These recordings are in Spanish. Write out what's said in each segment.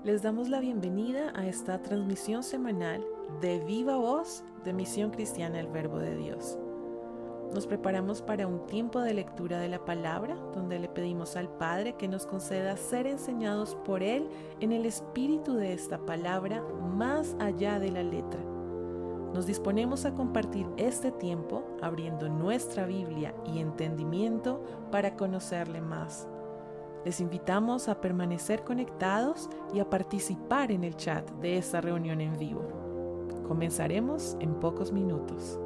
Les damos la bienvenida a esta transmisión semanal de Viva Voz de Misión Cristiana El Verbo de Dios. Nos preparamos para un tiempo de lectura de la palabra, donde le pedimos al Padre que nos conceda ser enseñados por Él en el espíritu de esta palabra más allá de la letra. Nos disponemos a compartir este tiempo abriendo nuestra Biblia y entendimiento para conocerle más. Les invitamos a permanecer conectados y a participar en el chat de esta reunión en vivo. Comenzaremos en pocos minutos.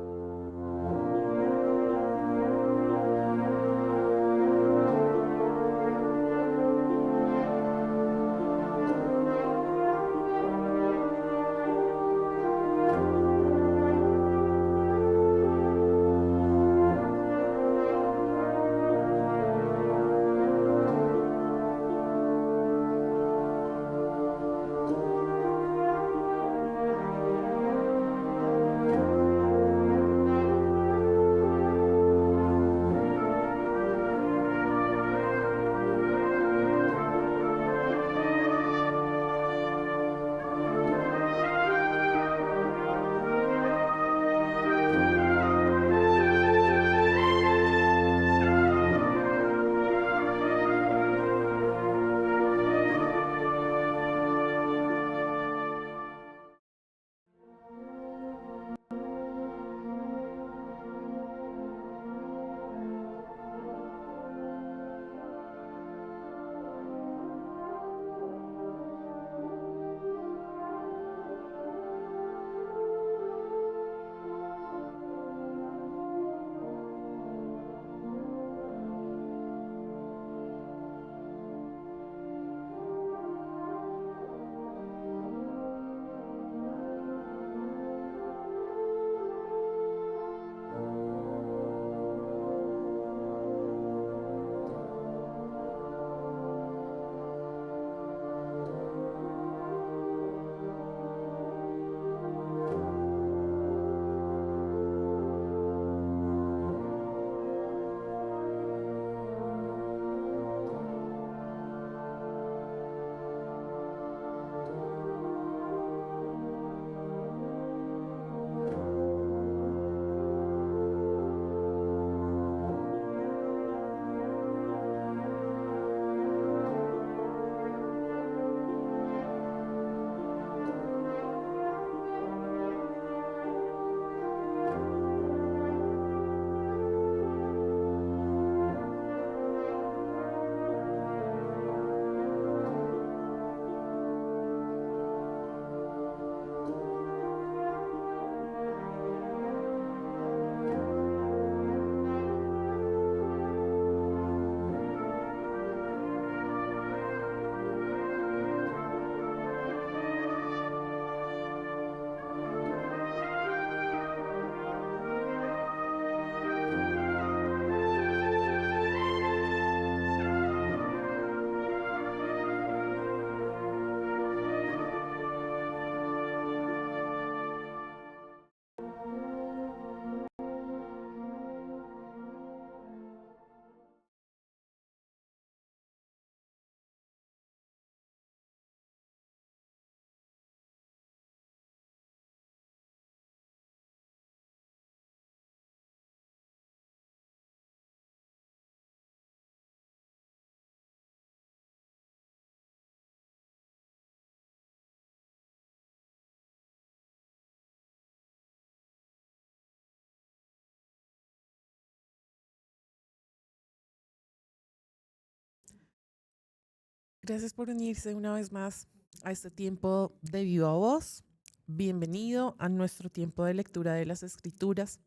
Gracias por unirse una vez más a este tiempo de Viva Voz. Bienvenido a nuestro tiempo de lectura de las Escrituras.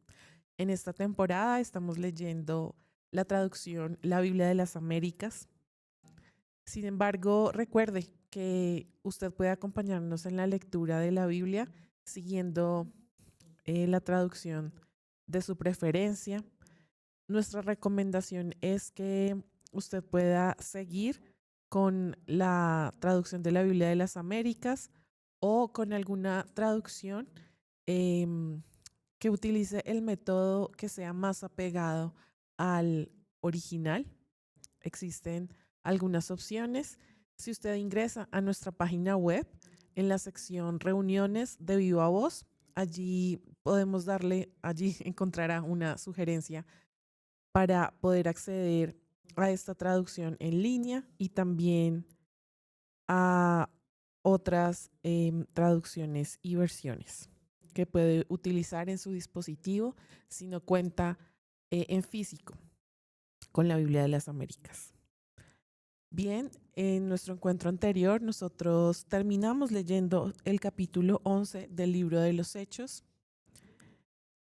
En esta temporada estamos leyendo la traducción La Biblia de las Américas. Sin embargo, recuerde que usted puede acompañarnos en la lectura de la Biblia siguiendo la traducción de su preferencia. Nuestra recomendación es que usted pueda seguir con la traducción de la Biblia de las Américas o con alguna traducción em, que utilice el método que sea más apegado al original. Existen algunas opciones. Si usted ingresa a nuestra página web, en la sección reuniones de Viva Voz, allí encontrará una sugerencia para poder acceder a esta traducción en línea y también a otras traducciones y versiones que puede utilizar en su dispositivo si no cuenta en físico con la Biblia de las Américas. Bien, en nuestro encuentro anterior nosotros terminamos leyendo el capítulo 11 del libro de los Hechos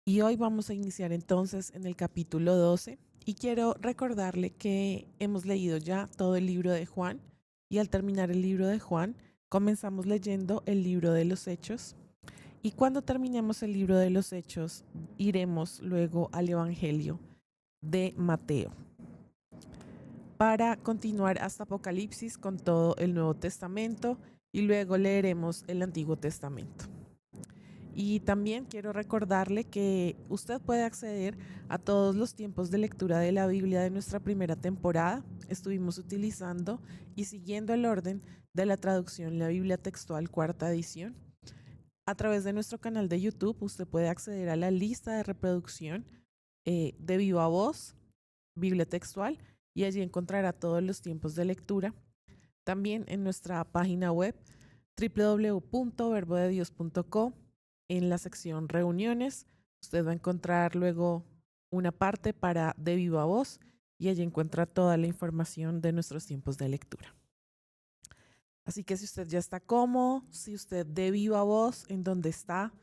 y hoy vamos a iniciar entonces en el capítulo 12 y quiero recordarle que hemos leído ya todo el libro de Juan y al terminar el libro de Juan comenzamos leyendo el libro de los Hechos y cuando terminemos el libro de los Hechos iremos luego al Evangelio de Mateo para continuar hasta Apocalipsis con todo el Nuevo Testamento y luego leeremos el Antiguo Testamento. Y también quiero recordarle que usted puede acceder a todos los tiempos de lectura de la Biblia de nuestra primera temporada. Estuvimos utilizando y siguiendo el orden de la traducción La Biblia Textual Cuarta Edición. A través de nuestro canal de YouTube usted puede acceder a la lista de reproducción de Viva Voz, Biblia Textual, y allí encontrará todos los tiempos de lectura. También en nuestra página web www.verbodedios.co, en la sección reuniones, usted va a encontrar luego una parte para de viva voz y allí encuentra toda la información de nuestros tiempos de lectura. Así que si usted ya está cómodo, si usted de viva voz en donde está,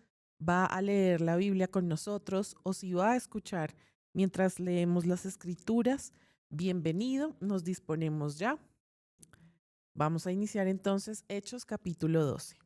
va a leer la Biblia con nosotros o si va a escuchar mientras leemos las escrituras, bienvenido, nos disponemos ya. Vamos a iniciar entonces Hechos capítulo 12.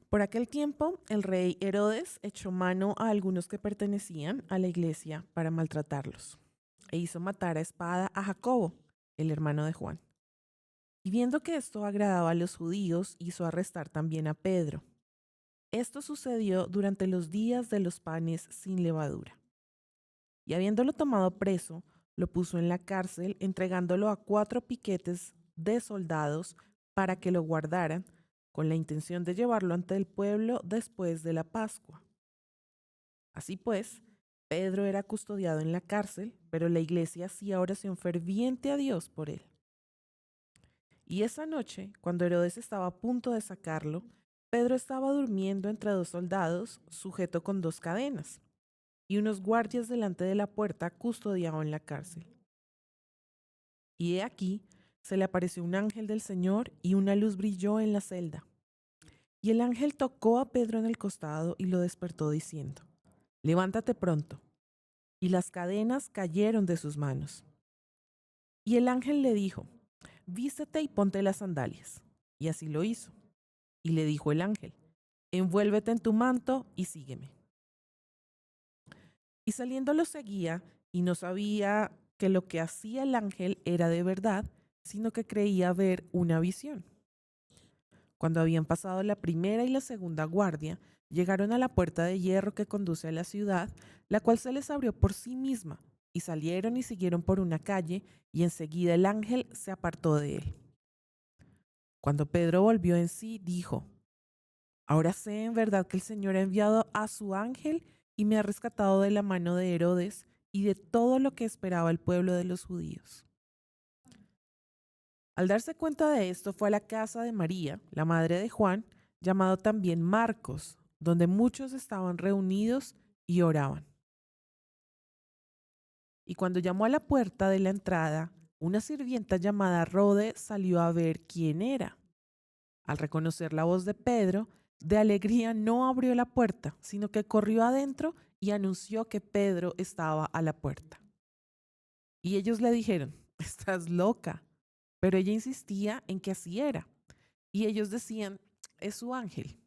Por aquel tiempo, el rey Herodes echó mano a algunos que pertenecían a la iglesia para maltratarlos e hizo matar a espada a Jacobo, el hermano de Juan. Y viendo que esto agradaba a los judíos, hizo arrestar también a Pedro. Esto sucedió durante los días de los panes sin levadura. Y habiéndolo tomado preso, lo puso en la cárcel, entregándolo a 4 piquetes de soldados para que lo guardaran, con la intención de llevarlo ante el pueblo después de la Pascua. Así pues, Pedro era custodiado en la cárcel, pero la iglesia hacía oración ferviente a Dios por él. Y esa noche, cuando Herodes estaba a punto de sacarlo, Pedro estaba durmiendo entre 2 soldados, sujeto con 2 cadenas, y unos guardias delante de la puerta custodiaban la cárcel. Y he aquí, se le apareció un ángel del Señor y una luz brilló en la celda. Y el ángel tocó a Pedro en el costado y lo despertó diciendo, levántate pronto. Y las cadenas cayeron de sus manos. Y el ángel le dijo, vístete y ponte las sandalias. Y así lo hizo. Y le dijo el ángel, envuélvete en tu manto y sígueme. Y saliendo lo seguía y no sabía que lo que hacía el ángel era de verdad, sino que creía ver una visión. Cuando habían pasado la primera y la segunda guardia, llegaron a la puerta de hierro que conduce a la ciudad, la cual se les abrió por sí misma, y salieron y siguieron por una calle, y enseguida el ángel se apartó de él. Cuando Pedro volvió en sí, dijo, ahora sé en verdad que el Señor ha enviado a su ángel y me ha rescatado de la mano de Herodes y de todo lo que esperaba el pueblo de los judíos. Al darse cuenta de esto, fue a la casa de María, la madre de Juan, llamado también Marcos, donde muchos estaban reunidos y oraban. Y cuando llamó a la puerta de la entrada, una sirvienta llamada Rode salió a ver quién era. Al reconocer la voz de Pedro, de alegría no abrió la puerta, sino que corrió adentro y anunció que Pedro estaba a la puerta. Y ellos le dijeron, estás loca. Pero ella insistía en que así era. Y ellos decían, es su ángel.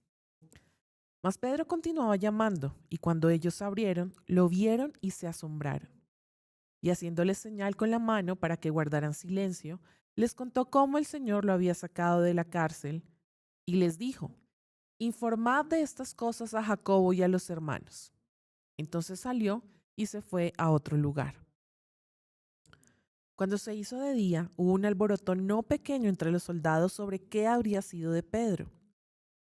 Mas Pedro continuaba llamando, y cuando ellos abrieron, lo vieron y se asombraron. Y haciéndoles señal con la mano para que guardaran silencio, les contó cómo el Señor lo había sacado de la cárcel y les dijo: informad de estas cosas a Jacobo y a los hermanos. Entonces salió y se fue a otro lugar. Cuando se hizo de día, hubo un alboroto no pequeño entre los soldados sobre qué habría sido de Pedro.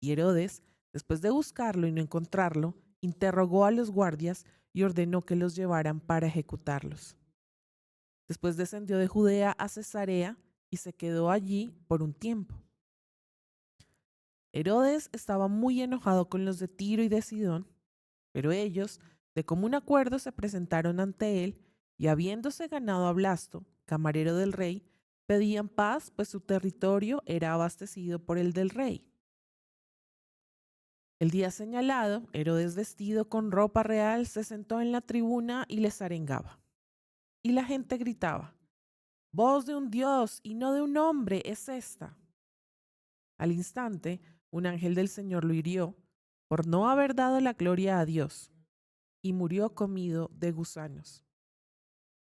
Y Herodes, después de buscarlo y no encontrarlo, interrogó a los guardias y ordenó que los llevaran para ejecutarlos. Después descendió de Judea a Cesarea y se quedó allí por un tiempo. Herodes estaba muy enojado con los de Tiro y de Sidón, pero ellos, de común acuerdo, se presentaron ante él y, habiéndose ganado a Blasto, camarero del rey, pedían paz, pues su territorio era abastecido por el del rey. El día señalado, Herodes, vestido con ropa real, se sentó en la tribuna y les arengaba. Y la gente gritaba: voz de un dios y no de un hombre es esta. Al instante, un ángel del Señor lo hirió por no haber dado la gloria a Dios, y murió comido de gusanos.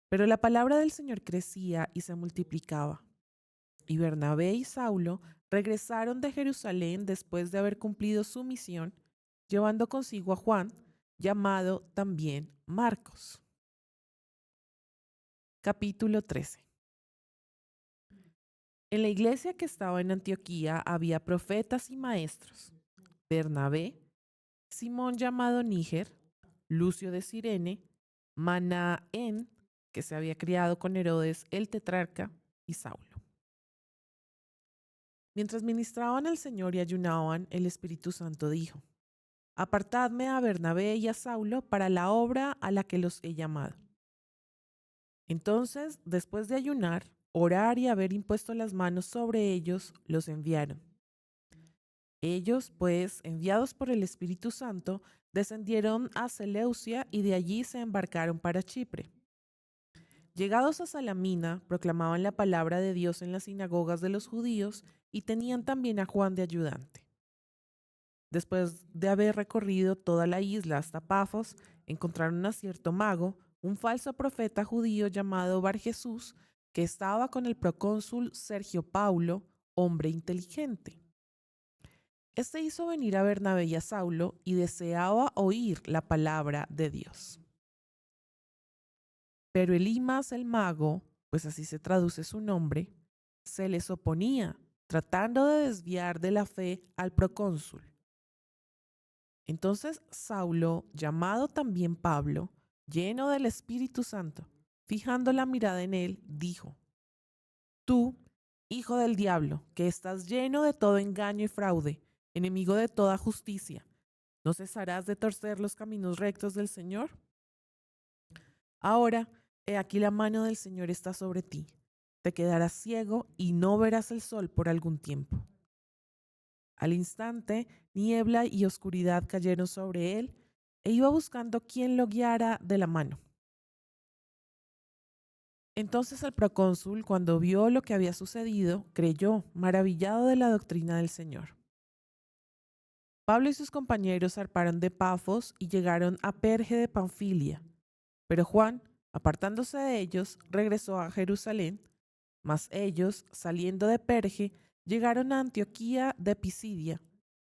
Pero la palabra del Señor crecía y se multiplicaba. Y Bernabé y Saulo regresaron de Jerusalén después de haber cumplido su misión, llevando consigo a Juan, llamado también Marcos. Capítulo 13. En la iglesia que estaba en Antioquía había profetas y maestros: Bernabé, Simón llamado Níger, Lucio de Cirene, Manaén, que se había criado con Herodes el tetrarca, y Saulo. Mientras ministraban al Señor y ayunaban, el Espíritu Santo dijo: apartadme a Bernabé y a Saulo para la obra a la que los he llamado. Entonces, después de ayunar, orar y haber impuesto las manos sobre ellos, los enviaron. Ellos, pues, enviados por el Espíritu Santo, descendieron a Seleucia y de allí se embarcaron para Chipre. Llegados a Salamina, proclamaban la palabra de Dios en las sinagogas de los judíos y tenían también a Juan de ayudante. Después de haber recorrido toda la isla hasta Pafos, encontraron a cierto mago, un falso profeta judío llamado Barjesús, que estaba con el procónsul Sergio Paulo, hombre inteligente. Este hizo venir a Bernabé y a Saulo y deseaba oír la palabra de Dios. Pero Elimas el mago, pues así se traduce su nombre, se les oponía, tratando de desviar de la fe al procónsul. Entonces Saulo, llamado también Pablo, lleno del Espíritu Santo, fijando la mirada en él, dijo: tú, hijo del diablo, que estás lleno de todo engaño y fraude, enemigo de toda justicia, ¿no cesarás de torcer los caminos rectos del Señor? Ahora, he aquí la mano del Señor está sobre ti. Te quedarás ciego y no verás el sol por algún tiempo. Al instante, niebla y oscuridad cayeron sobre él, e iba buscando quién lo guiara de la mano. Entonces el procónsul, cuando vio lo que había sucedido, creyó, maravillado de la doctrina del Señor. Pablo y sus compañeros zarparon de Pafos y llegaron a Perge de Panfilia. Pero Juan, apartándose de ellos, regresó a Jerusalén, mas ellos, saliendo de Perge, llegaron a Antioquía de Pisidia,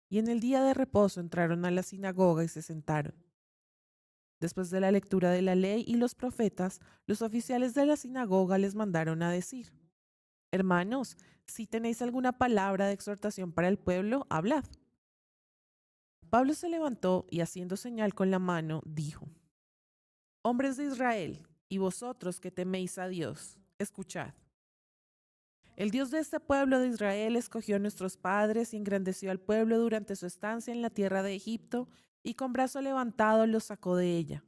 y en el día de reposo entraron a la sinagoga y se sentaron. Después de la lectura de la ley y los profetas, los oficiales de la sinagoga les mandaron a decir: hermanos, si tenéis alguna palabra de exhortación para el pueblo, hablad. Pablo se levantó y, haciendo señal con la mano, dijo: hombres de Israel, y vosotros que teméis a Dios, escuchad. El Dios de este pueblo de Israel escogió a nuestros padres y engrandeció al pueblo durante su estancia en la tierra de Egipto, y con brazo levantado los sacó de ella.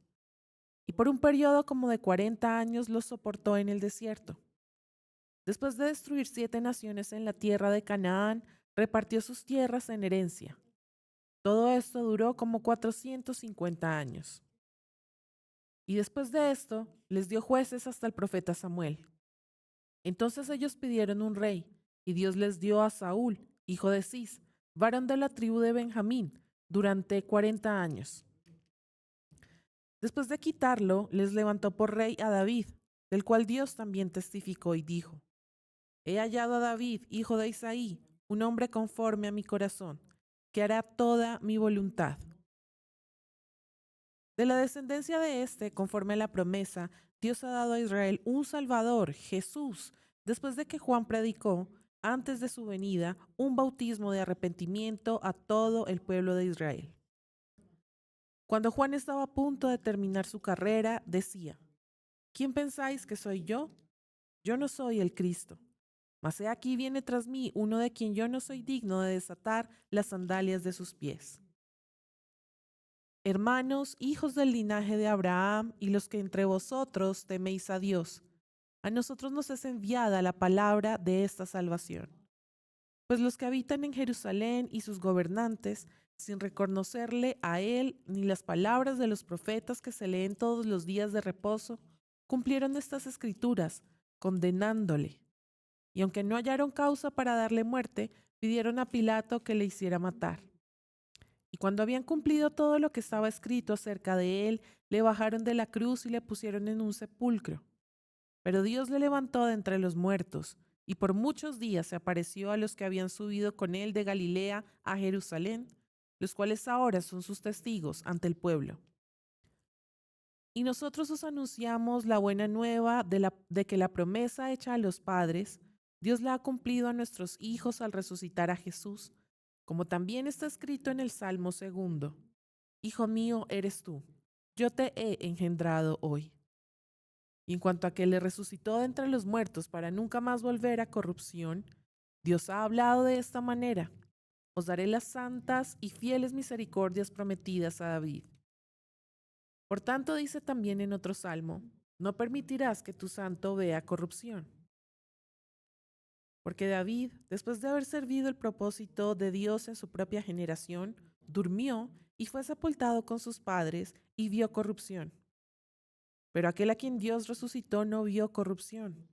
Y por un periodo como de 40 años los soportó en el desierto. Después de destruir 7 naciones en la tierra de Canaán, repartió sus tierras en herencia. Todo esto duró como 450 años. Y después de esto, les dio jueces hasta el profeta Samuel. Entonces ellos pidieron un rey, y Dios les dio a Saúl, hijo de Cis, varón de la tribu de Benjamín, durante 40 años. Después de quitarlo, les levantó por rey a David, del cual Dios también testificó y dijo: he hallado a David, hijo de Isaí, un hombre conforme a mi corazón, que hará toda mi voluntad. De la descendencia de éste, conforme a la promesa, Dios ha dado a Israel un Salvador, Jesús, después de que Juan predicó, antes de su venida, un bautismo de arrepentimiento a todo el pueblo de Israel. Cuando Juan estaba a punto de terminar su carrera, decía: ¿Quién pensáis que soy yo? Yo no soy el Cristo. Mas he aquí viene tras mí uno de quien yo no soy digno de desatar las sandalias de sus pies. Hermanos, hijos del linaje de Abraham, y los que entre vosotros teméis a Dios, a nosotros nos es enviada la palabra de esta salvación. Pues los que habitan en Jerusalén y sus gobernantes, sin reconocerle a él ni las palabras de los profetas que se leen todos los días de reposo, cumplieron estas escrituras, condenándole. Y aunque no hallaron causa para darle muerte, pidieron a Pilato que le hiciera matar. Y cuando habían cumplido todo lo que estaba escrito acerca de él, le bajaron de la cruz y le pusieron en un sepulcro. Pero Dios le levantó de entre los muertos, y por muchos días se apareció a los que habían subido con él de Galilea a Jerusalén, los cuales ahora son sus testigos ante el pueblo. Y nosotros os anunciamos la buena nueva de que la promesa hecha a los padres, Dios la ha cumplido a nuestros hijos al resucitar a Jesús, como también está escrito en el Salmo 2: Hijo mío eres tú, yo te he engendrado hoy. Y en cuanto a que le resucitó de entre los muertos para nunca más volver a corrupción, Dios ha hablado de esta manera: os daré las santas y fieles misericordias prometidas a David. Por tanto, dice también en otro salmo: no permitirás que tu santo vea corrupción. Porque David, después de haber servido el propósito de Dios en su propia generación, durmió y fue sepultado con sus padres y vio corrupción. Pero aquel a quien Dios resucitó no vio corrupción.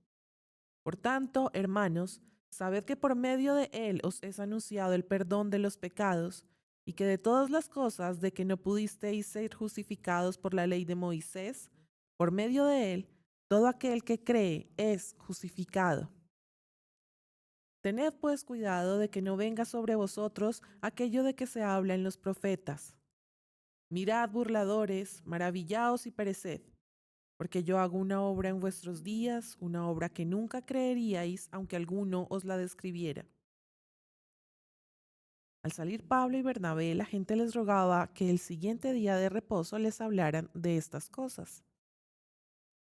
Por tanto, hermanos, sabed que por medio de él os es anunciado el perdón de los pecados, y que de todas las cosas de que no pudisteis ser justificados por la ley de Moisés, por medio de él, todo aquel que cree es justificado. Tened pues cuidado de que no venga sobre vosotros aquello de que se habla en los profetas. Mirad, burladores, maravillaos y pereced, porque yo hago una obra en vuestros días, una obra que nunca creeríais, aunque alguno os la describiera. Al salir Pablo y Bernabé, la gente les rogaba que el siguiente día de reposo les hablaran de estas cosas.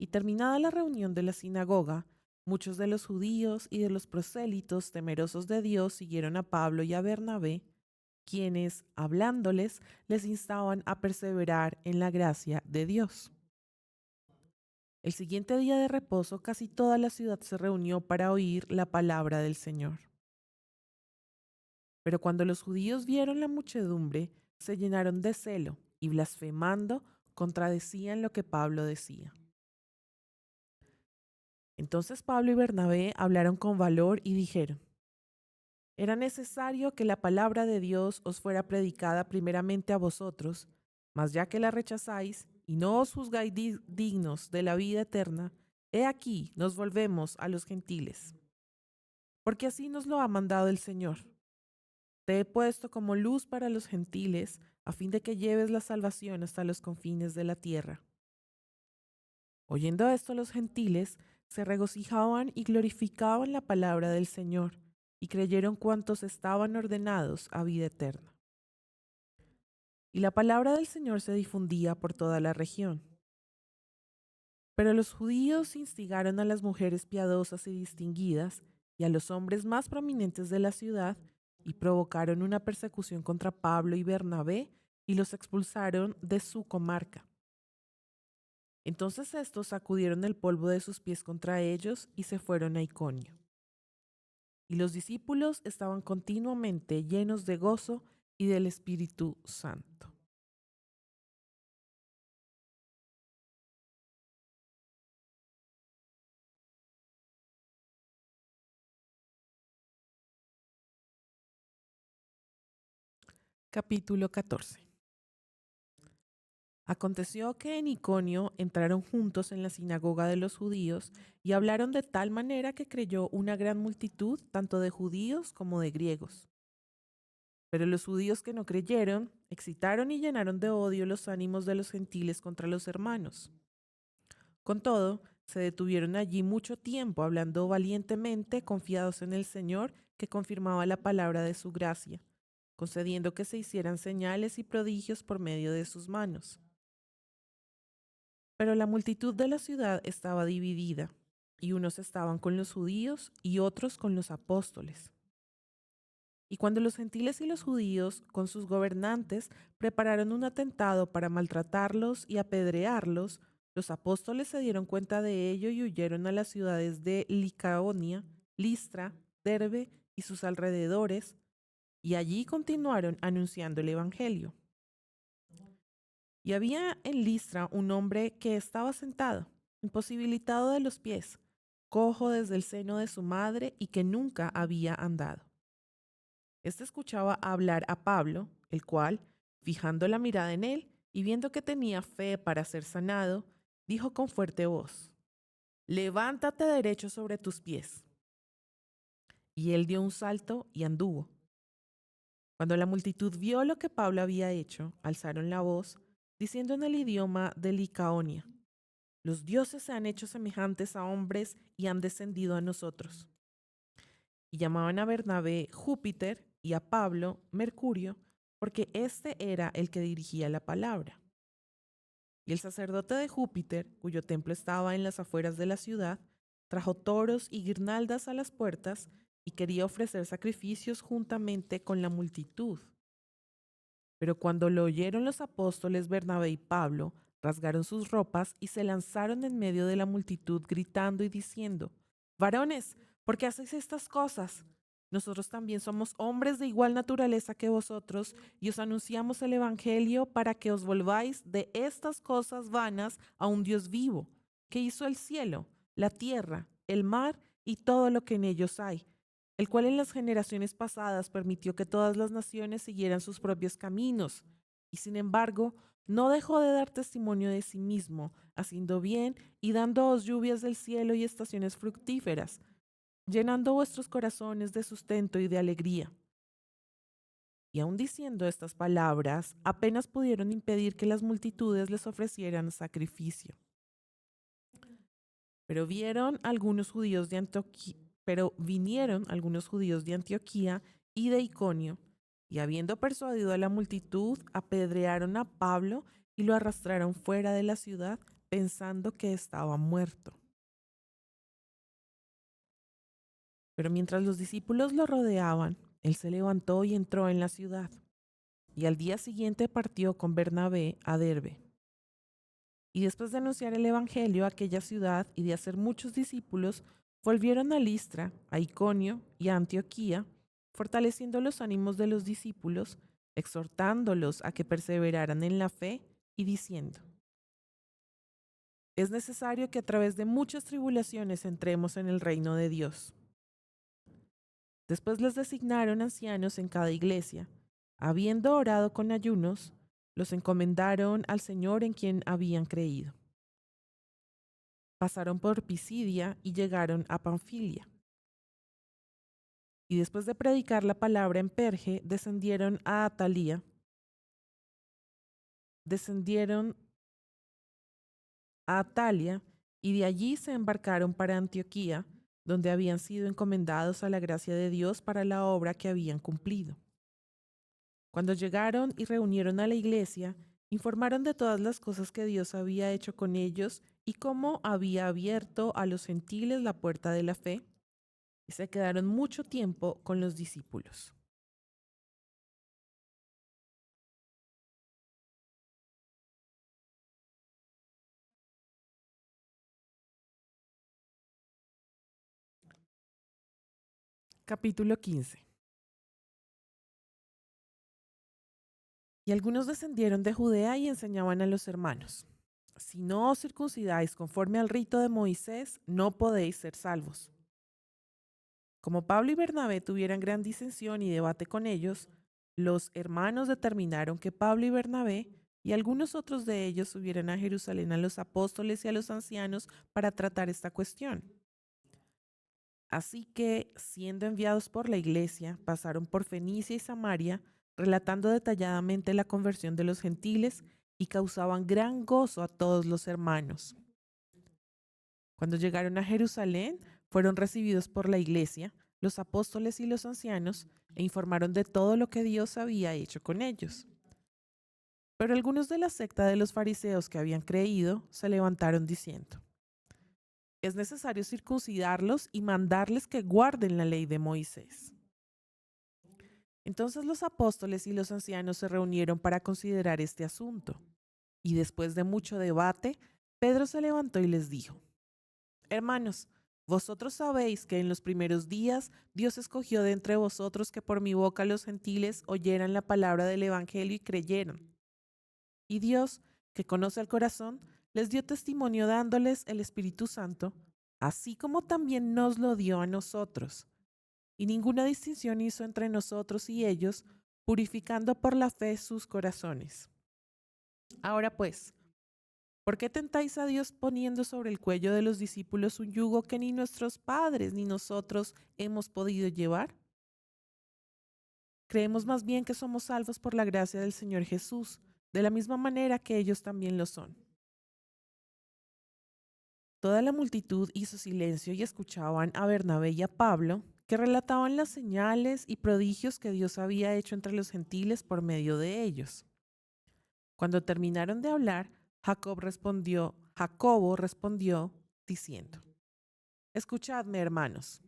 Y terminada la reunión de la sinagoga, muchos de los judíos y de los prosélitos temerosos de Dios siguieron a Pablo y a Bernabé, quienes, hablándoles, les instaban a perseverar en la gracia de Dios. El siguiente día de reposo, casi toda la ciudad se reunió para oír la palabra del Señor. Pero cuando los judíos vieron la muchedumbre, se llenaron de celo y blasfemando, contradecían lo que Pablo decía. Entonces Pablo y Bernabé hablaron con valor y dijeron: era necesario que la palabra de Dios os fuera predicada primeramente a vosotros, mas ya que la rechazáis y no os juzgáis dignos de la vida eterna, he aquí nos volvemos a los gentiles. Porque así nos lo ha mandado el Señor. Te he puesto como luz para los gentiles, a fin de que lleves la salvación hasta los confines de la tierra. Oyendo esto, los gentiles se regocijaban y glorificaban la palabra del Señor, y creyeron cuantos estaban ordenados a vida eterna. Y la palabra del Señor se difundía por toda la región. Pero los judíos instigaron a las mujeres piadosas y distinguidas y a los hombres más prominentes de la ciudad y provocaron una persecución contra Pablo y Bernabé y los expulsaron de su comarca. Entonces estos sacudieron el polvo de sus pies contra ellos y se fueron a Iconio. Y los discípulos estaban continuamente llenos de gozo y del Espíritu Santo. Capítulo 14. Aconteció que en Iconio entraron juntos en la sinagoga de los judíos y hablaron de tal manera que creyó una gran multitud, tanto de judíos como de griegos. Pero los judíos que no creyeron excitaron y llenaron de odio los ánimos de los gentiles contra los hermanos. Con todo, se detuvieron allí mucho tiempo hablando valientemente, confiados en el Señor, que confirmaba la palabra de su gracia, concediendo que se hicieran señales y prodigios por medio de sus manos. Pero la multitud de la ciudad estaba dividida, y unos estaban con los judíos y otros con los apóstoles. Y cuando los gentiles y los judíos, con sus gobernantes, prepararon un atentado para maltratarlos y apedrearlos, los apóstoles se dieron cuenta de ello y huyeron a las ciudades de Licaonia, Listra, Derbe y sus alrededores, y allí continuaron anunciando el Evangelio. Y había en Listra un hombre que estaba sentado, imposibilitado de los pies, cojo desde el seno de su madre y que nunca había andado. Este escuchaba hablar a Pablo, el cual, fijando la mirada en él y viendo que tenía fe para ser sanado, dijo con fuerte voz: Levántate derecho sobre tus pies. Y él dio un salto y anduvo. Cuando la multitud vio lo que Pablo había hecho, alzaron la voz, diciendo en el idioma de Licaonia: Los dioses se han hecho semejantes a hombres y han descendido a nosotros. Y llamaban a Bernabé Júpiter y a Pablo Mercurio, porque este era el que dirigía la palabra. Y el sacerdote de Júpiter, cuyo templo estaba en las afueras de la ciudad, trajo toros y guirnaldas a las puertas y quería ofrecer sacrificios juntamente con la multitud. Pero cuando lo oyeron los apóstoles Bernabé y Pablo, rasgaron sus ropas y se lanzaron en medio de la multitud gritando y diciendo: Varones, ¿por qué hacéis estas cosas? Nosotros también somos hombres de igual naturaleza que vosotros y os anunciamos el Evangelio para que os volváis de estas cosas vanas a un Dios vivo, que hizo el cielo, la tierra, el mar y todo lo que en ellos hay, el cual en las generaciones pasadas permitió que todas las naciones siguieran sus propios caminos, y sin embargo no dejó de dar testimonio de sí mismo, haciendo bien y dándoos lluvias del cielo y estaciones fructíferas, llenando vuestros corazones de sustento y de alegría. Y aun diciendo estas palabras, apenas pudieron impedir que las multitudes les ofrecieran sacrificio. Pero vinieron algunos judíos de Antioquía y de Iconio, y habiendo persuadido a la multitud, apedrearon a Pablo y lo arrastraron fuera de la ciudad, pensando que estaba muerto. Pero mientras los discípulos lo rodeaban, él se levantó y entró en la ciudad, y al día siguiente partió con Bernabé a Derbe. Y después de anunciar el Evangelio a aquella ciudad y de hacer muchos discípulos, volvieron a Listra, a Iconio y a Antioquía, fortaleciendo los ánimos de los discípulos, exhortándolos a que perseveraran en la fe y diciendo: Es necesario que a través de muchas tribulaciones entremos en el reino de Dios. Después les designaron ancianos en cada iglesia. Habiendo orado con ayunos, los encomendaron al Señor en quien habían creído. Pasaron por Pisidia y llegaron a Panfilia. Y después de predicar la palabra en Perge, descendieron a Atalia y de allí se embarcaron para Antioquía, donde habían sido encomendados a la gracia de Dios para la obra que habían cumplido. Cuando llegaron y reunieron a la iglesia, informaron de todas las cosas que Dios había hecho con ellos y cómo había abierto a los gentiles la puerta de la fe, y se quedaron mucho tiempo con los discípulos. Capítulo 15. Y algunos descendieron de Judea y enseñaban a los hermanos: Si no os circuncidáis conforme al rito de Moisés, no podéis ser salvos. Como Pablo y Bernabé tuvieran gran disensión y debate con ellos, los hermanos determinaron que Pablo y Bernabé y algunos otros de ellos subieron a Jerusalén a los apóstoles y a los ancianos para tratar esta cuestión. Así que, siendo enviados por la iglesia, pasaron por Fenicia y Samaria, relatando detalladamente la conversión de los gentiles y causaban gran gozo a todos los hermanos. Cuando llegaron a Jerusalén, fueron recibidos por la iglesia, los apóstoles y los ancianos, e informaron de todo lo que Dios había hecho con ellos. Pero algunos de la secta de los fariseos que habían creído se levantaron diciendo: es necesario circuncidarlos y mandarles que guarden la ley de Moisés. Entonces los apóstoles y los ancianos se reunieron para considerar este asunto. Y después de mucho debate, Pedro se levantó y les dijo: hermanos, vosotros sabéis que en los primeros días Dios escogió de entre vosotros que por mi boca los gentiles oyeran la palabra del evangelio y creyeron. Y Dios, que conoce el corazón, les dio testimonio dándoles el Espíritu Santo, así como también nos lo dio a nosotros. Y ninguna distinción hizo entre nosotros y ellos, purificando por la fe sus corazones. Ahora pues, ¿por qué tentáis a Dios poniendo sobre el cuello de los discípulos un yugo que ni nuestros padres ni nosotros hemos podido llevar? Creemos más bien que somos salvos por la gracia del Señor Jesús, de la misma manera que ellos también lo son. Toda la multitud hizo silencio y escuchaban a Bernabé y a Pablo, que relataban las señales y prodigios que Dios había hecho entre los gentiles por medio de ellos. Cuando terminaron de hablar, Jacobo respondió diciendo: escuchadme, hermanos.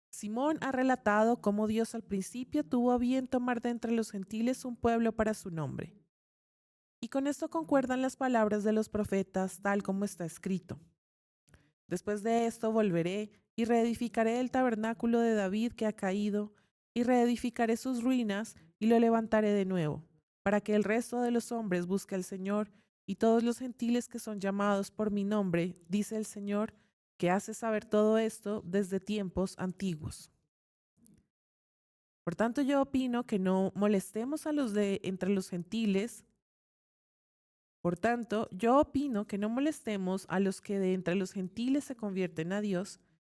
Simón ha relatado cómo Dios al principio tuvo a bien tomar de entre los gentiles un pueblo para su nombre. Y con esto concuerdan las palabras de los profetas, tal como está escrito: después de esto volveré y reedificaré el tabernáculo de David que ha caído, y reedificaré sus ruinas y lo levantaré de nuevo, para que el resto de los hombres busque al Señor, y todos los gentiles que son llamados por mi nombre, dice el Señor, que hace saber todo esto desde tiempos antiguos. Por tanto, yo opino que no molestemos a los de entre los gentiles. Por tanto, yo opino que no molestemos a los que de entre los gentiles se convierten a Dios,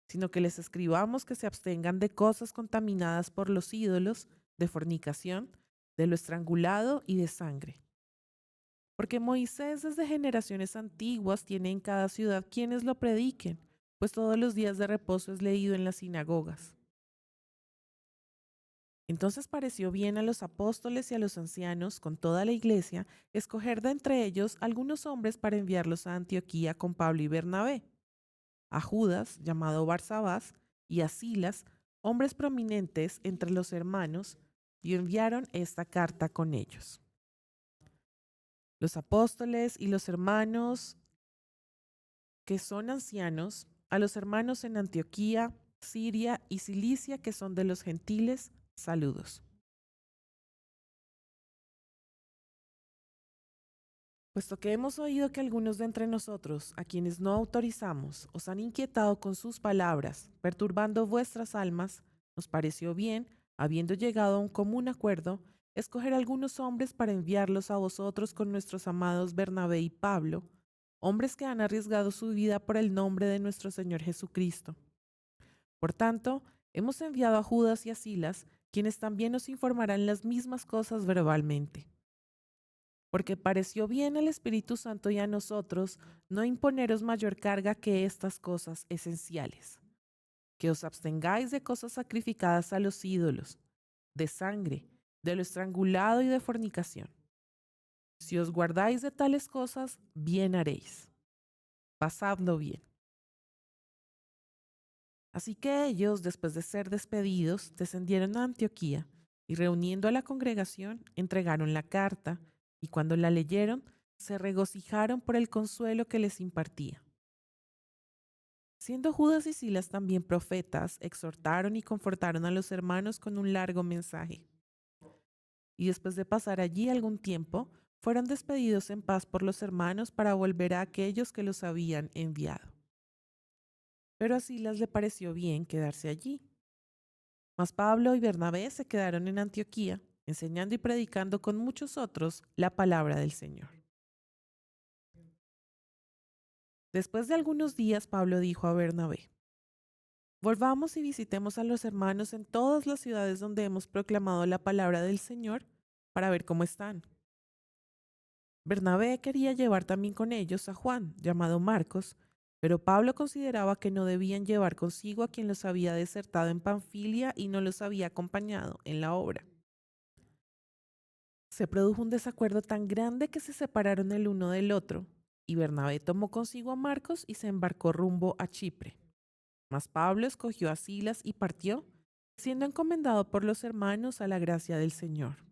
sino que les escribamos que se abstengan de cosas contaminadas por los ídolos, de fornicación, de lo estrangulado y de sangre. Porque Moisés desde generaciones antiguas tiene en cada ciudad quienes lo prediquen, pues todos los días de reposo es leído en las sinagogas. Entonces pareció bien a los apóstoles y a los ancianos, con toda la iglesia, escoger de entre ellos algunos hombres para enviarlos a Antioquía con Pablo y Bernabé, a Judas, llamado Barsabás, y a Silas, hombres prominentes entre los hermanos, y enviaron esta carta con ellos. Los apóstoles y los hermanos que son ancianos, a los hermanos en Antioquía, Siria y Cilicia que son de los gentiles, saludos. Puesto que hemos oído que algunos de entre nosotros, a quienes no autorizamos, os han inquietado con sus palabras, perturbando vuestras almas, nos pareció bien, habiendo llegado a un común acuerdo, escoger algunos hombres para enviarlos a vosotros con nuestros amados Bernabé y Pablo, hombres que han arriesgado su vida por el nombre de nuestro Señor Jesucristo. Por tanto, hemos enviado a Judas y a Silas, quienes también nos informarán las mismas cosas verbalmente. Porque pareció bien al Espíritu Santo y a nosotros no imponeros mayor carga que estas cosas esenciales: que os abstengáis de cosas sacrificadas a los ídolos, de sangre, de lo estrangulado y de fornicación. Si os guardáis de tales cosas, bien haréis. Pasadlo bien. Así que ellos, después de ser despedidos, descendieron a Antioquía y reuniendo a la congregación, entregaron la carta, y cuando la leyeron, se regocijaron por el consuelo que les impartía. Siendo Judas y Silas también profetas, exhortaron y confortaron a los hermanos con un largo mensaje. Y después de pasar allí algún tiempo, fueron despedidos en paz por los hermanos para volver a aquellos que los habían enviado. Pero a Silas le pareció bien quedarse allí. Mas Pablo y Bernabé se quedaron en Antioquía, enseñando y predicando con muchos otros la palabra del Señor. Después de algunos días, Pablo dijo a Bernabé: volvamos y visitemos a los hermanos en todas las ciudades donde hemos proclamado la palabra del Señor para ver cómo están. Bernabé quería llevar también con ellos a Juan, llamado Marcos, pero Pablo consideraba que no debían llevar consigo a quien los había desertado en Panfilia y no los había acompañado en la obra. Se produjo un desacuerdo tan grande que se separaron el uno del otro, y Bernabé tomó consigo a Marcos y se embarcó rumbo a Chipre. Mas Pablo escogió a Silas y partió, siendo encomendado por los hermanos a la gracia del Señor.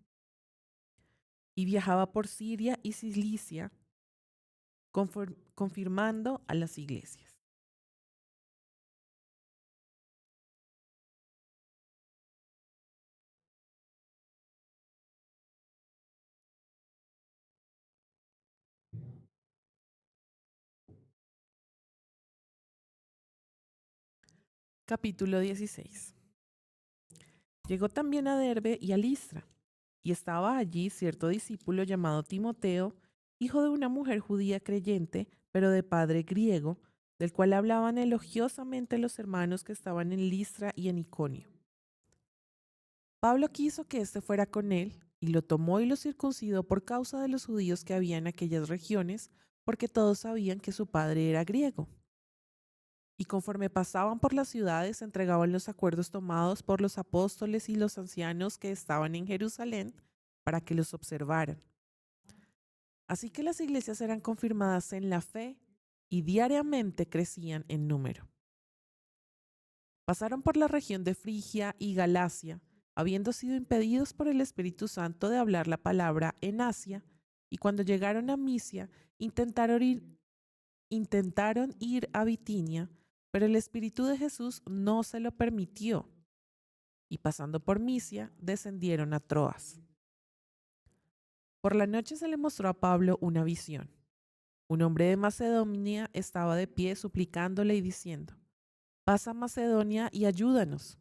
Y viajaba por Siria y Cilicia, confirmando a las iglesias. Capítulo 16. Llegó también a Derbe y a Listra, y estaba allí cierto discípulo llamado Timoteo, hijo de una mujer judía creyente, pero de padre griego, del cual hablaban elogiosamente los hermanos que estaban en Listra y en Iconio. Pablo quiso que éste fuera con él, y lo tomó y lo circuncidó por causa de los judíos que había en aquellas regiones, porque todos sabían que su padre era griego. Y conforme pasaban por las ciudades, entregaban los acuerdos tomados por los apóstoles y los ancianos que estaban en Jerusalén para que los observaran. Así que las iglesias eran confirmadas en la fe y diariamente crecían en número. Pasaron por la región de Frigia y Galacia, habiendo sido impedidos por el Espíritu Santo de hablar la palabra en Asia, y cuando llegaron a Misia, intentaron ir a Bitinia, pero el Espíritu de Jesús no se lo permitió, y pasando por Misia, descendieron a Troas. Por la noche se le mostró a Pablo una visión. Un hombre de Macedonia estaba de pie suplicándole y diciendo: pasa a Macedonia y ayúdanos.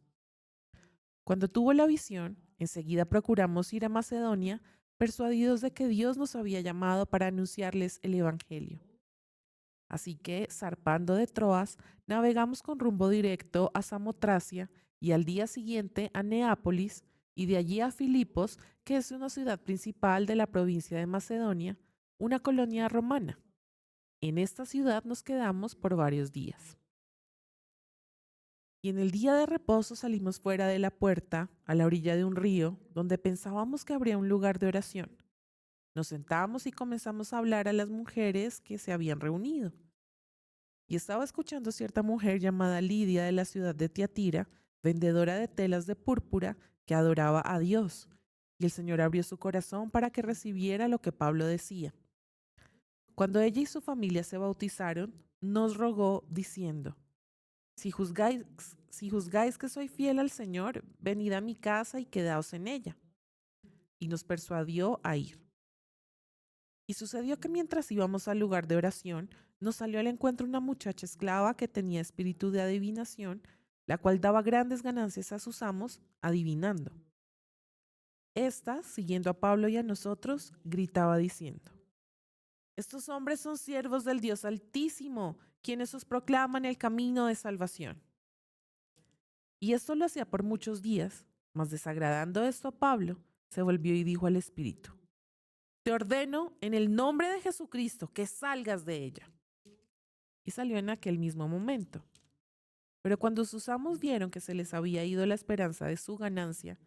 Cuando tuvo la visión, enseguida procuramos ir a Macedonia, persuadidos de que Dios nos había llamado para anunciarles el Evangelio. Así que, zarpando de Troas, navegamos con rumbo directo a Samotracia y al día siguiente a Neápolis y de allí a Filipos, que es una ciudad principal de la provincia de Macedonia, una colonia romana. En esta ciudad nos quedamos por varios días. Y en el día de reposo salimos fuera de la puerta, a la orilla de un río, donde pensábamos que habría un lugar de oración. Nos sentamos y comenzamos a hablar a las mujeres que se habían reunido. Y estaba escuchando cierta mujer llamada Lidia de la ciudad de Tiatira, vendedora de telas de púrpura, que adoraba a Dios. Y el Señor abrió su corazón para que recibiera lo que Pablo decía. Cuando ella y su familia se bautizaron, nos rogó diciendo: si juzgáis que soy fiel al Señor, venid a mi casa y quedaos en ella. Y nos persuadió a ir. Y sucedió que mientras íbamos al lugar de oración, nos salió al encuentro una muchacha esclava que tenía espíritu de adivinación, la cual daba grandes ganancias a sus amos, adivinando. Esta, siguiendo a Pablo y a nosotros, gritaba diciendo: estos hombres son siervos del Dios Altísimo, quienes os proclaman el camino de salvación. Y esto lo hacía por muchos días, mas desagradando esto a Pablo, se volvió y dijo al espíritu: te ordeno en el nombre de Jesucristo que salgas de ella. Y salió en aquel mismo momento. Pero cuando sus amos vieron que se les había ido la esperanza de su ganancia,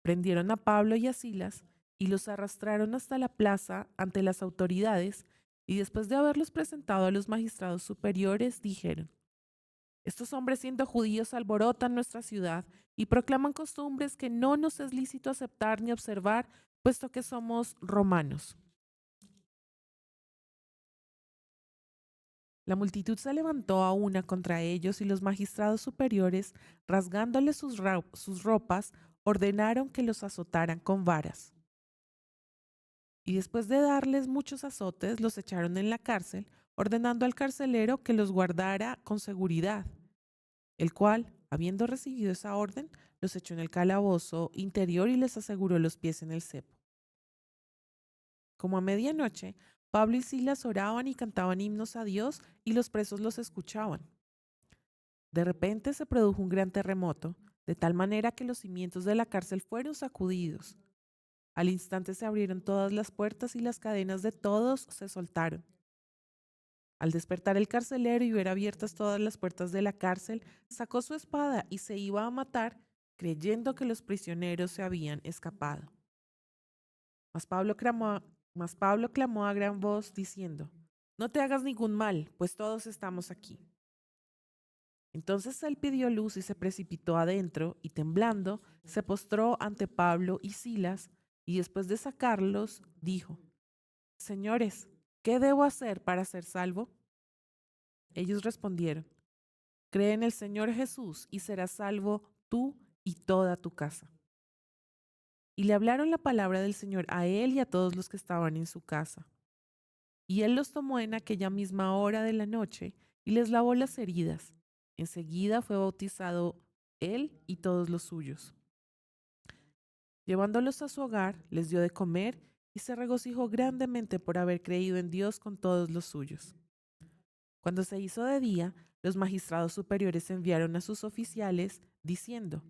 prendieron a Pablo y a Silas y los arrastraron hasta la plaza ante las autoridades, y después de haberlos presentado a los magistrados superiores, dijeron: estos hombres, siendo judíos, alborotan nuestra ciudad y proclaman costumbres que no nos es lícito aceptar ni observar, puesto que somos romanos. La multitud se levantó a una contra ellos, y los magistrados superiores, rasgándoles sus ropas, ordenaron que los azotaran con varas. Y después de darles muchos azotes, los echaron en la cárcel, ordenando al carcelero que los guardara con seguridad, el cual, habiendo recibido esa orden, los echó en el calabozo interior y les aseguró los pies en el cepo. Como a medianoche, Pablo y Silas oraban y cantaban himnos a Dios y los presos los escuchaban. De repente se produjo un gran terremoto, de tal manera que los cimientos de la cárcel fueron sacudidos. Al instante se abrieron todas las puertas y las cadenas de todos se soltaron. Al despertar el carcelero y ver abiertas todas las puertas de la cárcel, sacó su espada y se iba a matar, creyendo que los prisioneros se habían escapado. Mas Pablo clamó a gran voz diciendo, no te hagas ningún mal, pues todos estamos aquí. Entonces él pidió luz y se precipitó adentro y temblando se postró ante Pablo y Silas y después de sacarlos dijo, Señores, ¿qué debo hacer para ser salvo? Ellos respondieron, cree en el Señor Jesús y serás salvo tú y toda tu casa. Y le hablaron la palabra del Señor a él y a todos los que estaban en su casa. Y él los tomó en aquella misma hora de la noche y les lavó las heridas. Enseguida fue bautizado él y todos los suyos. Llevándolos a su hogar, les dio de comer y se regocijó grandemente por haber creído en Dios con todos los suyos. Cuando se hizo de día, los magistrados superiores enviaron a sus oficiales diciendo,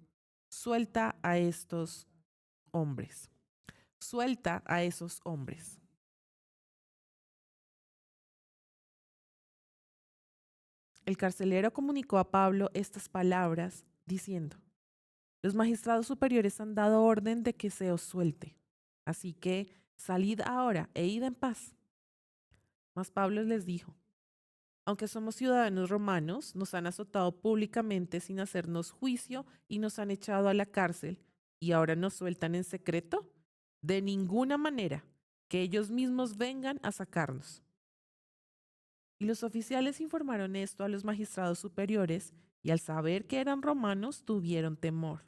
suelta a estos hombres, suelta a esos hombres. El carcelero comunicó a Pablo estas palabras, diciendo, los magistrados superiores han dado orden de que se os suelte, así que salid ahora e id en paz. Mas Pablo les dijo, aunque somos ciudadanos romanos, nos han azotado públicamente sin hacernos juicio y nos han echado a la cárcel y ahora nos sueltan en secreto. De ninguna manera, que ellos mismos vengan a sacarnos. Y los oficiales informaron esto a los magistrados superiores y al saber que eran romanos tuvieron temor.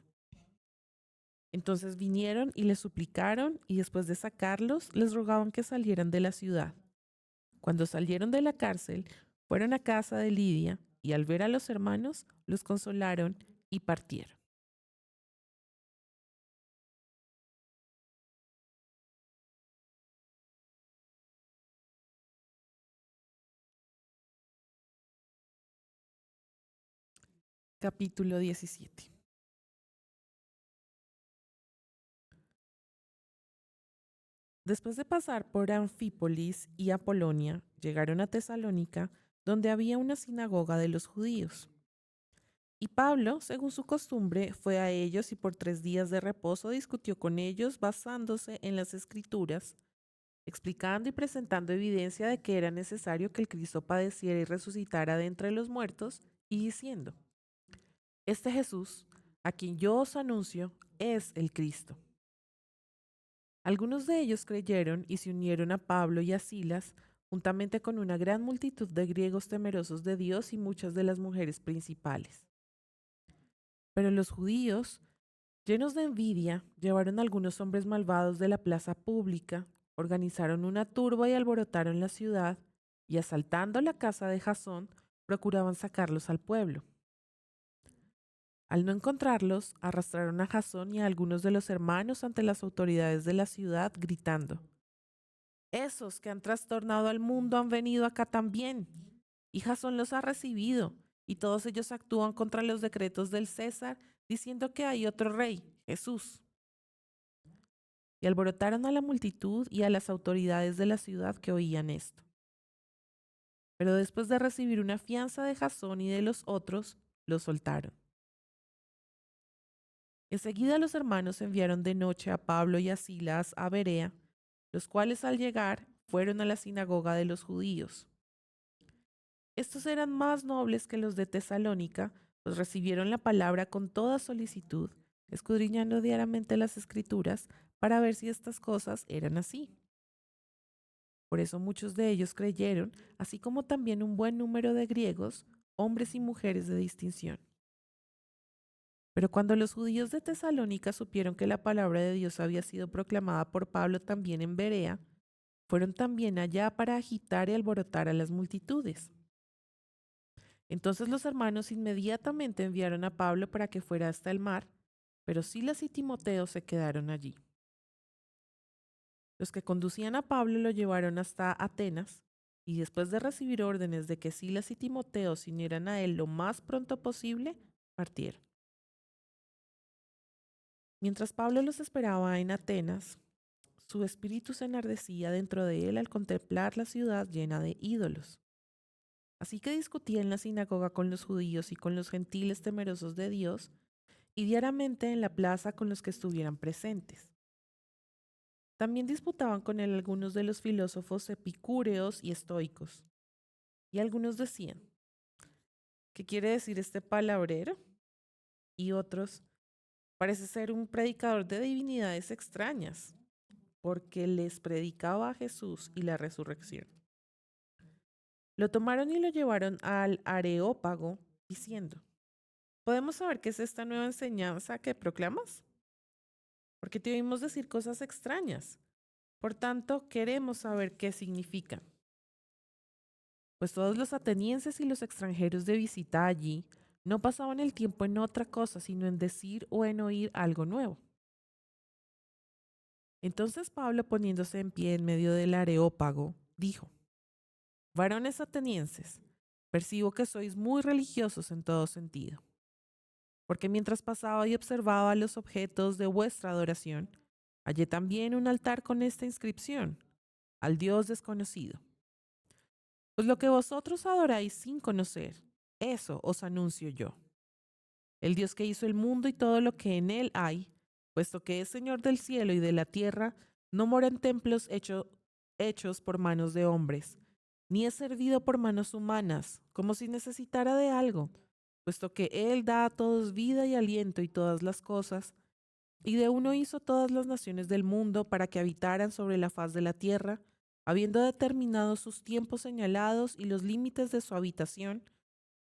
Entonces vinieron y les suplicaron y después de sacarlos les rogaban que salieran de la ciudad. Cuando salieron de la cárcel, fueron a casa de Lidia y al ver a los hermanos, los consolaron y partieron. Capítulo 17. Después de pasar por Anfípolis y Apolonia, llegaron a Tesalónica, donde había una sinagoga de los judíos. Y Pablo, según su costumbre, fue a ellos y por 3 días de reposo discutió con ellos basándose en las Escrituras, explicando y presentando evidencia de que era necesario que el Cristo padeciera y resucitara de entre los muertos, y diciendo, este Jesús, a quien yo os anuncio, es el Cristo. Algunos de ellos creyeron y se unieron a Pablo y a Silas, juntamente con una gran multitud de griegos temerosos de Dios y muchas de las mujeres principales. Pero los judíos, llenos de envidia, llevaron a algunos hombres malvados de la plaza pública, organizaron una turba y alborotaron la ciudad, y asaltando la casa de Jasón, procuraban sacarlos al pueblo. Al no encontrarlos, arrastraron a Jasón y a algunos de los hermanos ante las autoridades de la ciudad, gritando, esos que han trastornado al mundo han venido acá también, y Jasón los ha recibido, y todos ellos actúan contra los decretos del César, diciendo que hay otro rey, Jesús. Y alborotaron a la multitud y a las autoridades de la ciudad que oían esto. Pero después de recibir una fianza de Jasón y de los otros, los soltaron. Enseguida los hermanos enviaron de noche a Pablo y a Silas a Berea, los cuales al llegar fueron a la sinagoga de los judíos. Estos eran más nobles que los de Tesalónica, pues recibieron la palabra con toda solicitud, escudriñando diariamente las escrituras para ver si estas cosas eran así. Por eso muchos de ellos creyeron, así como también un buen número de griegos, hombres y mujeres de distinción. Pero cuando los judíos de Tesalónica supieron que la palabra de Dios había sido proclamada por Pablo también en Berea, fueron también allá para agitar y alborotar a las multitudes. Entonces los hermanos inmediatamente enviaron a Pablo para que fuera hasta el mar, pero Silas y Timoteo se quedaron allí. Los que conducían a Pablo lo llevaron hasta Atenas, y después de recibir órdenes de que Silas y Timoteo se unieran a él lo más pronto posible, partieron. Mientras Pablo los esperaba en Atenas, su espíritu se enardecía dentro de él al contemplar la ciudad llena de ídolos. Así que discutía en la sinagoga con los judíos y con los gentiles temerosos de Dios, y diariamente en la plaza con los que estuvieran presentes. También disputaban con él algunos de los filósofos epicúreos y estoicos. Y algunos decían, ¿qué quiere decir este palabrero? Y otros, parece ser un predicador de divinidades extrañas, porque les predicaba a Jesús y la resurrección. Lo tomaron y lo llevaron al Areópago, diciendo, ¿podemos saber qué es esta nueva enseñanza que proclamas? Porque te oímos decir cosas extrañas. Por tanto, queremos saber qué significan. Pues todos los atenienses y los extranjeros de visita allí no pasaban el tiempo en otra cosa, sino en decir o en oír algo nuevo. Entonces Pablo, poniéndose en pie en medio del Areópago, dijo, varones atenienses, percibo que sois muy religiosos en todo sentido. Porque mientras pasaba y observaba los objetos de vuestra adoración, hallé también un altar con esta inscripción, al Dios desconocido. Pues lo que vosotros adoráis sin conocer, eso os anuncio yo. El Dios que hizo el mundo y todo lo que en él hay, puesto que es Señor del cielo y de la tierra, no mora en templos hechos por manos de hombres, ni es servido por manos humanas, como si necesitara de algo, puesto que Él da a todos vida y aliento y todas las cosas, y de uno hizo todas las naciones del mundo para que habitaran sobre la faz de la tierra, habiendo determinado sus tiempos señalados y los límites de su habitación,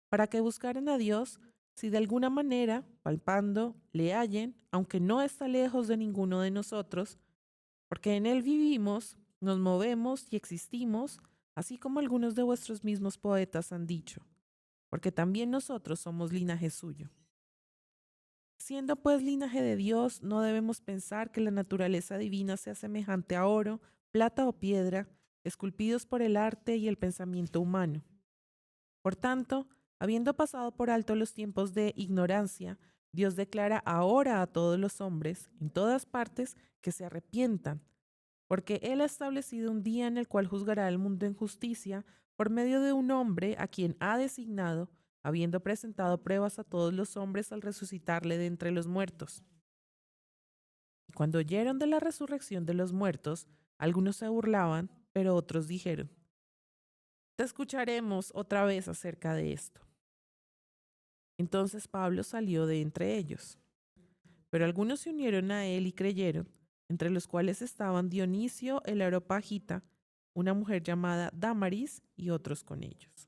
para que buscaran a Dios, si de alguna manera, palpando, le hallen, aunque no está lejos de ninguno de nosotros, porque en Él vivimos, nos movemos y existimos, así como algunos de vuestros mismos poetas han dicho, porque también nosotros somos linaje suyo. Siendo pues linaje de Dios, no debemos pensar que la naturaleza divina sea semejante a oro, plata o piedra, esculpidos por el arte y el pensamiento humano. Por tanto, habiendo pasado por alto los tiempos de ignorancia, Dios declara ahora a todos los hombres, en todas partes, que se arrepientan, porque Él ha establecido un día en el cual juzgará al mundo en justicia por medio de un hombre a quien ha designado, habiendo presentado pruebas a todos los hombres al resucitarle de entre los muertos. Y cuando oyeron de la resurrección de los muertos, algunos se burlaban, pero otros dijeron, te escucharemos otra vez acerca de esto. Entonces Pablo salió de entre ellos. Pero algunos se unieron a él y creyeron, entre los cuales estaban Dionisio el Areopagita, una mujer llamada Dámaris y otros con ellos.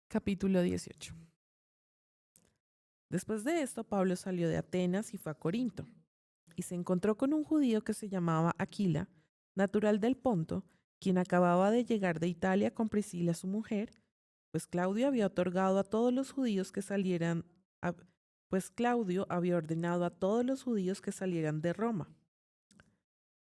Capítulo 18. Después de esto, Pablo salió de Atenas y fue a Corinto, y se encontró con un judío que se llamaba Aquila, natural del Ponto, quien acababa de llegar de Italia con Priscila su mujer, pues Claudio había otorgado a todos los judíos que salieran, pues Claudio había ordenado a todos los judíos que salieran de Roma.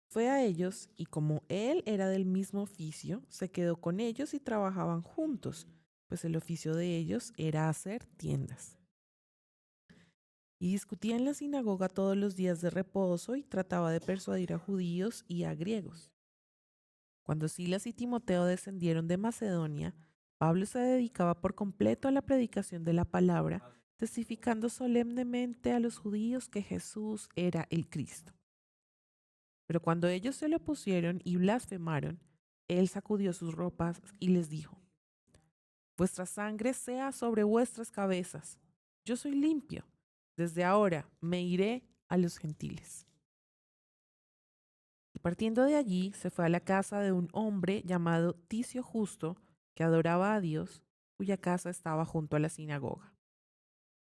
Fue a ellos y como él era del mismo oficio, se quedó con ellos y trabajaban juntos, pues el oficio de ellos era hacer tiendas. Y discutía en la sinagoga todos los días de reposo y trataba de persuadir a judíos y a griegos. Cuando Silas y Timoteo descendieron de Macedonia, Pablo se dedicaba por completo a la predicación de la palabra, testificando solemnemente a los judíos que Jesús era el Cristo. Pero cuando ellos se le opusieron y blasfemaron, él sacudió sus ropas y les dijo, vuestra sangre sea sobre vuestras cabezas. Yo soy limpio. Desde ahora me iré a los gentiles. Y partiendo de allí, se fue a la casa de un hombre llamado Ticio Justo, que adoraba a Dios, cuya casa estaba junto a la sinagoga.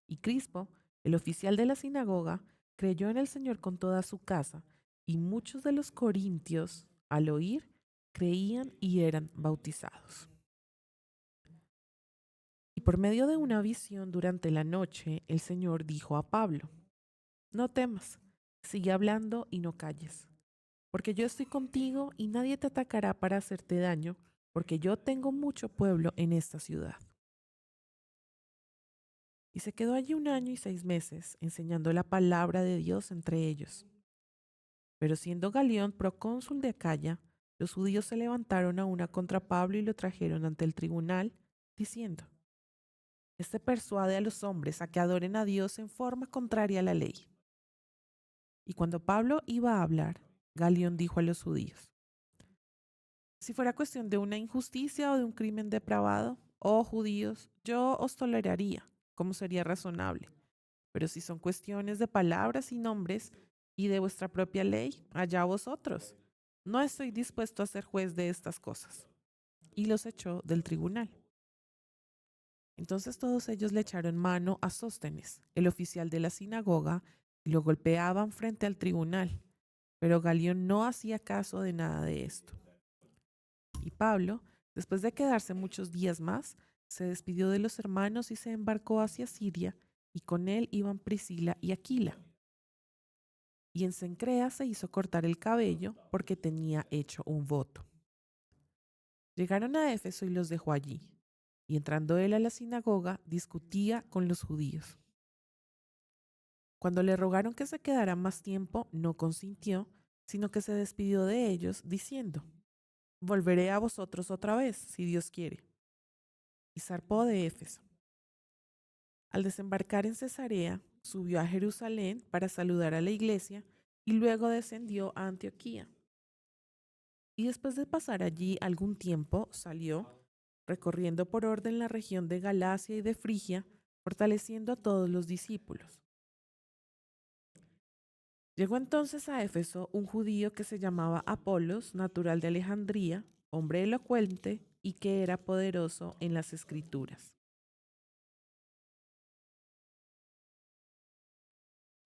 Y Crispo, El oficial de la sinagoga creyó en el Señor con toda su casa, y muchos de los corintios, al oír, creían y eran bautizados. Y por medio de una visión durante la noche, el Señor dijo a Pablo: no temas, sigue hablando y no calles, porque yo estoy contigo y nadie te atacará para hacerte daño, porque yo tengo mucho pueblo en esta ciudad. Y se quedó allí 1 año y 6 meses, enseñando la palabra de Dios entre ellos. Pero siendo Galión procónsul de Acaya, los judíos se levantaron a una contra Pablo y lo trajeron ante el tribunal, diciendo: este persuade a los hombres a que adoren a Dios en forma contraria a la ley. Y cuando Pablo iba a hablar, Galión dijo a los judíos: si fuera cuestión de una injusticia o de un crimen depravado, oh judíos, yo os toleraría, como sería razonable. Pero si son cuestiones de palabras y nombres y de vuestra propia ley, allá vosotros. No estoy dispuesto a ser juez de estas cosas. Y los echó del tribunal. Entonces todos ellos le echaron mano a Sóstenes, el oficial de la sinagoga, y lo golpeaban frente al tribunal. Pero Galión no hacía caso de nada de esto. Y Pablo, después de quedarse muchos días más, se despidió de los hermanos y se embarcó hacia Siria, y con él iban Priscila y Aquila. Y en Cencrea se hizo cortar el cabello porque tenía hecho un voto. Llegaron a Éfeso y los dejó allí. Y entrando él a la sinagoga, discutía con los judíos. Cuando le rogaron que se quedara más tiempo, no consintió, sino que se despidió de ellos, diciendo: volveré a vosotros otra vez, si Dios quiere. Y zarpó de Éfeso. Al desembarcar en Cesarea, subió a Jerusalén para saludar a la iglesia y luego descendió a Antioquía. Y después de pasar allí algún tiempo, salió, recorriendo por orden la región de Galacia y de Frigia, fortaleciendo a todos los discípulos. Llegó entonces a Éfeso un judío que se llamaba Apolos, natural de Alejandría, hombre elocuente y que era poderoso en las escrituras.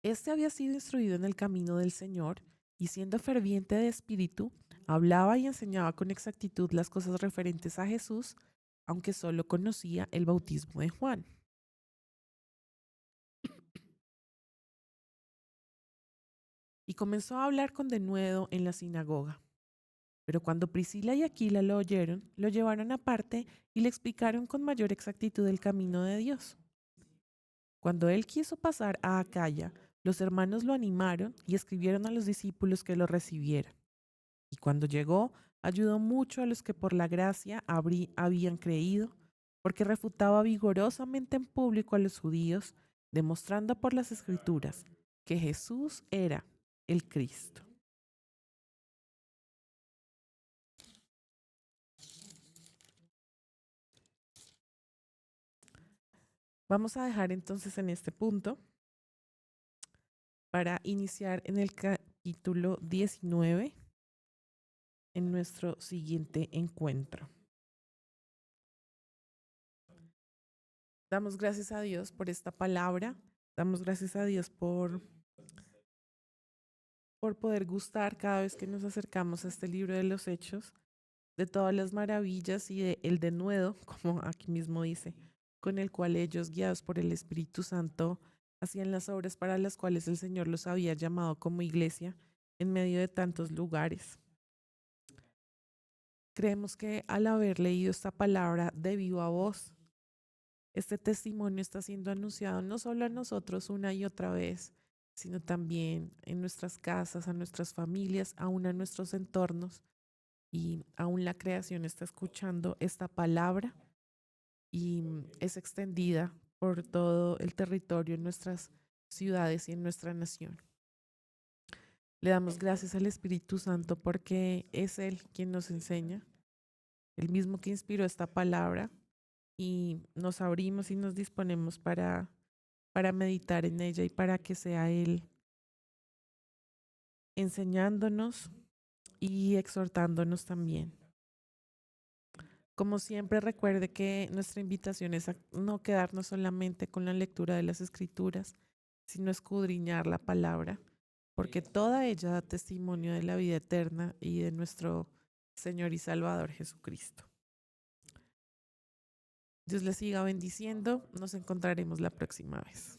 Este había sido instruido en el camino del Señor y siendo ferviente de espíritu, hablaba y enseñaba con exactitud las cosas referentes a Jesús, aunque solo conocía el bautismo de Juan. Y comenzó a hablar con denuedo en la sinagoga. Pero cuando Priscila y Aquila lo oyeron, lo llevaron aparte y le explicaron con mayor exactitud el camino de Dios. Cuando él quiso pasar a Acaya, los hermanos lo animaron y escribieron a los discípulos que lo recibieran. Y cuando llegó, ayudó mucho a los que por la gracia habían creído, porque refutaba vigorosamente en público a los judíos, demostrando por las escrituras que Jesús era el Cristo. Vamos a dejar entonces en este punto para iniciar en el capítulo 19 en nuestro siguiente encuentro. Damos gracias a Dios por esta palabra, damos gracias a Dios por poder gustar cada vez que nos acercamos a este libro de los Hechos, de todas las maravillas y de el denuedo, como aquí mismo dice, con el cual ellos, guiados por el Espíritu Santo, hacían las obras para las cuales el Señor los había llamado como iglesia en medio de tantos lugares. Creemos que al haber leído esta palabra de viva voz, este testimonio está siendo anunciado no solo a nosotros una y otra vez, sino también en nuestras casas, a nuestras familias, aún a nuestros entornos, y aún la creación está escuchando esta palabra y es extendida por todo el territorio en nuestras ciudades y en nuestra nación. Le damos gracias al Espíritu Santo porque es Él quien nos enseña, el mismo que inspiró esta palabra, y nos abrimos y nos disponemos para meditar en ella y para que sea Él enseñándonos y exhortándonos también. Como siempre, recuerde que nuestra invitación es a no quedarnos solamente con la lectura de las Escrituras, sino escudriñar la palabra, porque toda ella da testimonio de la vida eterna y de nuestro Señor y Salvador Jesucristo. Dios les siga bendiciendo. Nos encontraremos la próxima vez.